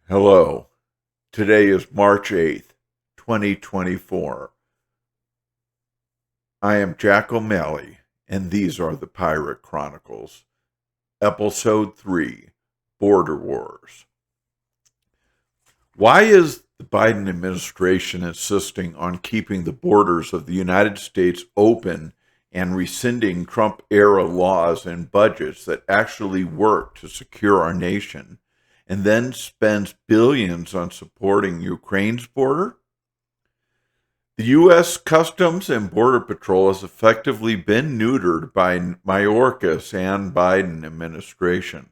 Hello. Today is March 8th, 2024. I am Jack O'Malley, and these are the Pirate Chronicles. Episode 3, Border Wars. Why is the Biden administration insisting on keeping the borders of the United States open and rescinding Trump-era laws and budgets that actually work to secure our nation, and then spends billions on supporting Ukraine's border? The U.S. Customs and Border Patrol has effectively been neutered by Mayorkas and Biden administration.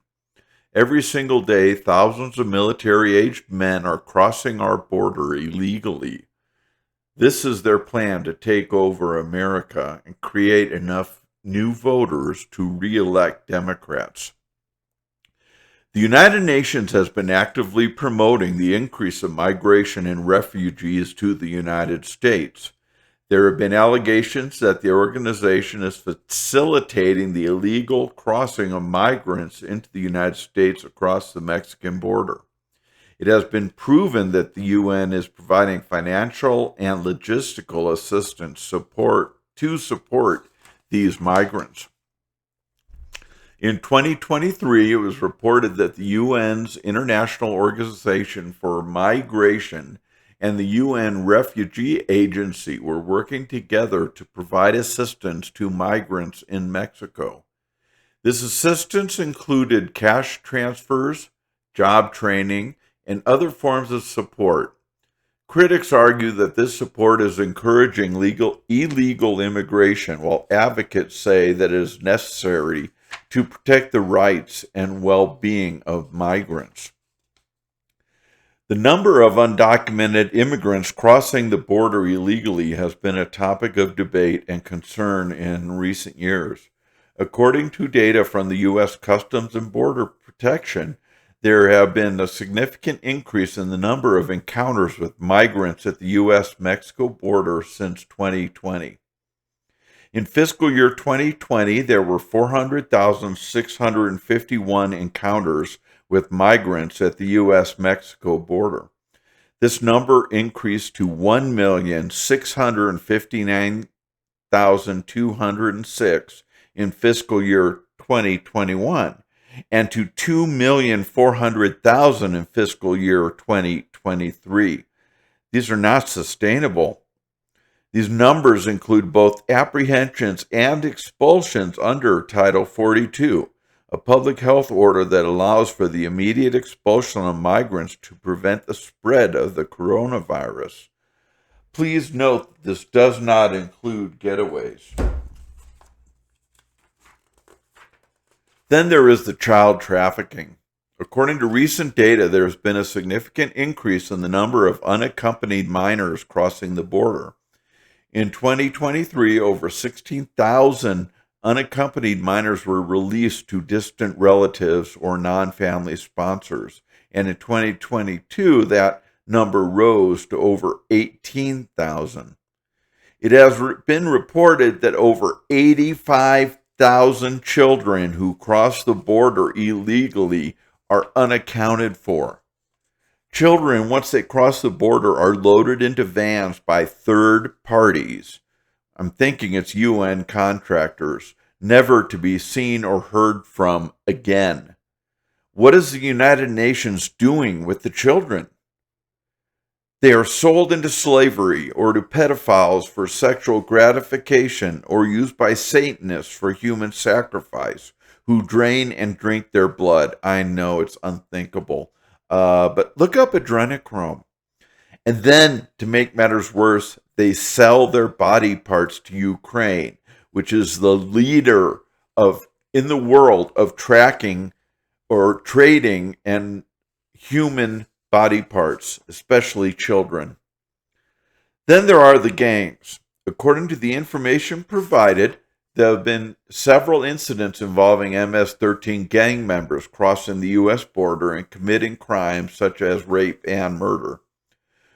Every single day, thousands of military-aged men are crossing our border illegally. This is their plan to take over America and create enough new voters to re-elect Democrats. The United Nations has been actively promoting the increase of migration and refugees to the United States. There have been allegations that the organization is facilitating the illegal crossing of migrants into the United States across the Mexican border. It has been proven that the UN is providing financial and logistical assistance to support these migrants. In 2023, it was reported that the UN's International Organization for Migration and the UN Refugee Agency were working together to provide assistance to migrants in Mexico. This assistance included cash transfers, job training, and other forms of support. Critics argue that this support is encouraging illegal immigration, while advocates say that it is necessary to protect the rights and well-being of migrants. The number of undocumented immigrants crossing the border illegally has been a topic of debate and concern in recent years. According to data from the U.S. Customs and Border Protection, there have been a significant increase in the number of encounters with migrants at the U.S.-Mexico border since 2020. In fiscal year 2020, there were 400,651 encounters with migrants at the U.S.-Mexico border. This number increased to 1,659,206 in fiscal year 2021 and to 2,400,000 in fiscal year 2023. These are not sustainable. These numbers include both apprehensions and expulsions under Title 42, a public health order that allows for the immediate expulsion of migrants to prevent the spread of the coronavirus. Please note that this does not include getaways. Then there is the child trafficking. According to recent data, there has been a significant increase in the number of unaccompanied minors crossing the border. In 2023, over 16,000 unaccompanied minors were released to distant relatives or non-family sponsors, and in 2022, that number rose to over 18,000. It has been reported that over 85,000 children who cross the border illegally are unaccounted for. Children, once they cross the border, are loaded into vans by third parties. I'm thinking it's UN contractors, never to be seen or heard from again. What is the United Nations doing with the children? They are sold into slavery or to pedophiles for sexual gratification or used by Satanists for human sacrifice, who drain and drink their blood. I know it's unthinkable. But look up adrenochrome. And then, to make matters worse, they sell their body parts to Ukraine, which is the leader in the world of tracking or trading and human body parts, especially children. Then there are the gangs. According to the information provided, there have been several incidents involving MS-13 gang members crossing the U.S. border and committing crimes such as rape and murder.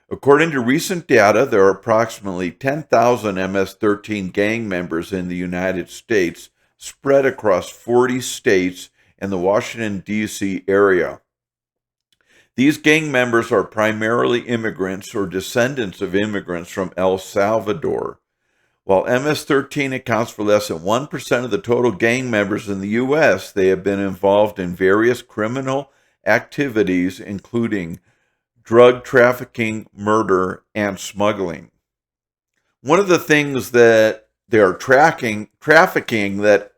According to recent data, there are approximately 10,000 MS-13 gang members in the United States, spread across 40 states and the Washington, D.C. area. These gang members are primarily immigrants or descendants of immigrants from El Salvador. While MS-13 accounts for less than 1% of the total gang members in the U.S., they have been involved in various criminal activities, including drug trafficking, murder, and smuggling. One of the things that they are trafficking that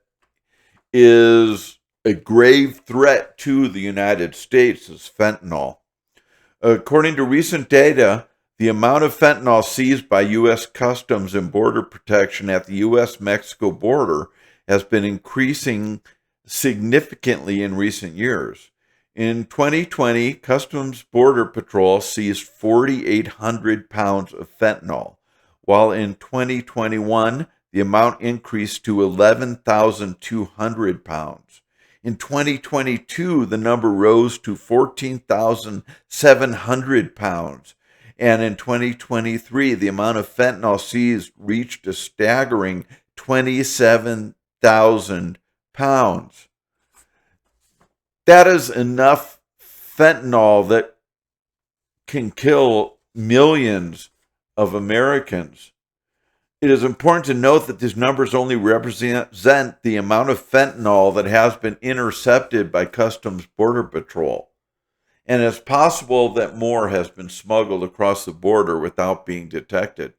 is a grave threat to the United States is fentanyl. According to recent data, the amount of fentanyl seized by U.S. Customs and Border Protection at the U.S.-Mexico border has been increasing significantly in recent years. In 2020, Customs Border Patrol seized 4,800 pounds of fentanyl, while in 2021, the amount increased to 11,200 pounds. In 2022, the number rose to 14,700 pounds. And in 2023, the amount of fentanyl seized reached a staggering 27,000 pounds. That is enough fentanyl that can kill millions of Americans. It is important to note that these numbers only represent the amount of fentanyl that has been intercepted by Customs Border Patrol. And it's possible that more has been smuggled across the border without being detected.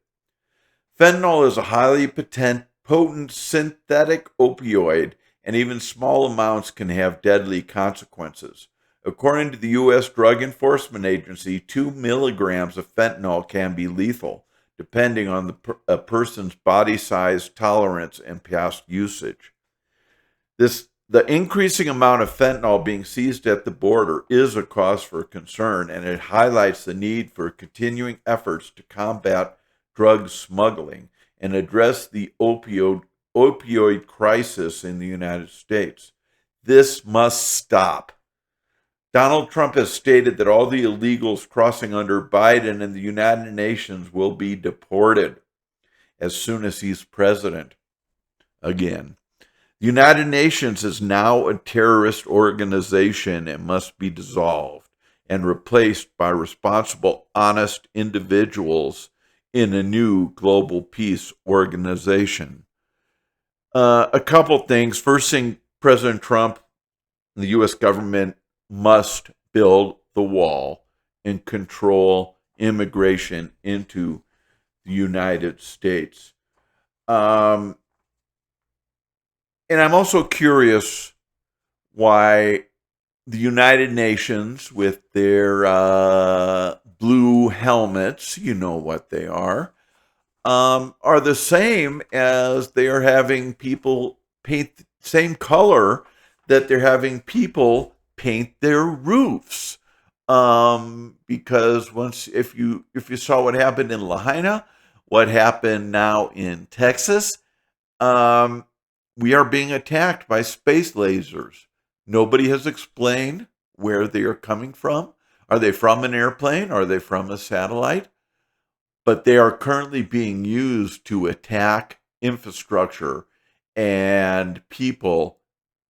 Fentanyl is a highly potent synthetic opioid, and even small amounts can have deadly consequences. According to the U.S. Drug Enforcement Agency, 2 milligrams of fentanyl can be lethal, depending on a person's body size, tolerance, and past usage. The increasing amount of fentanyl being seized at the border is a cause for concern, and it highlights the need for continuing efforts to combat drug smuggling and address the opioid crisis in the United States. This must stop. Donald Trump has stated that all the illegals crossing under Biden and the United Nations will be deported as soon as he's president again. The United Nations is now a terrorist organization and must be dissolved and replaced by responsible, honest individuals in a new global peace organization. A couple things. First thing, President Trump, the U.S. government must build the wall and control immigration into the United States. And I'm also curious why the United Nations, with their blue helmets, you know what they are the same as they are having people paint the same color that they're having people paint their roofs. Because if you saw what happened in Lahaina, what happened now in Texas, we are being attacked by space lasers. Nobody has explained where they are coming from. Are they from an airplane? Are they from a satellite? But they are currently being used to attack infrastructure and people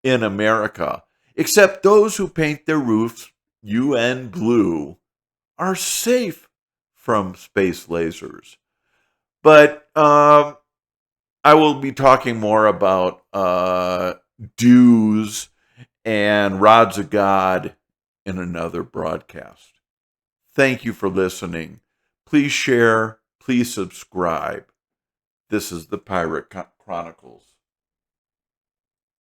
in America. Except those who paint their roofs UN blue are safe from space lasers. But I will be talking more about dues and rods of God in another broadcast. Thank you for listening. Please share. Please subscribe. This is the Pirate Chronicles.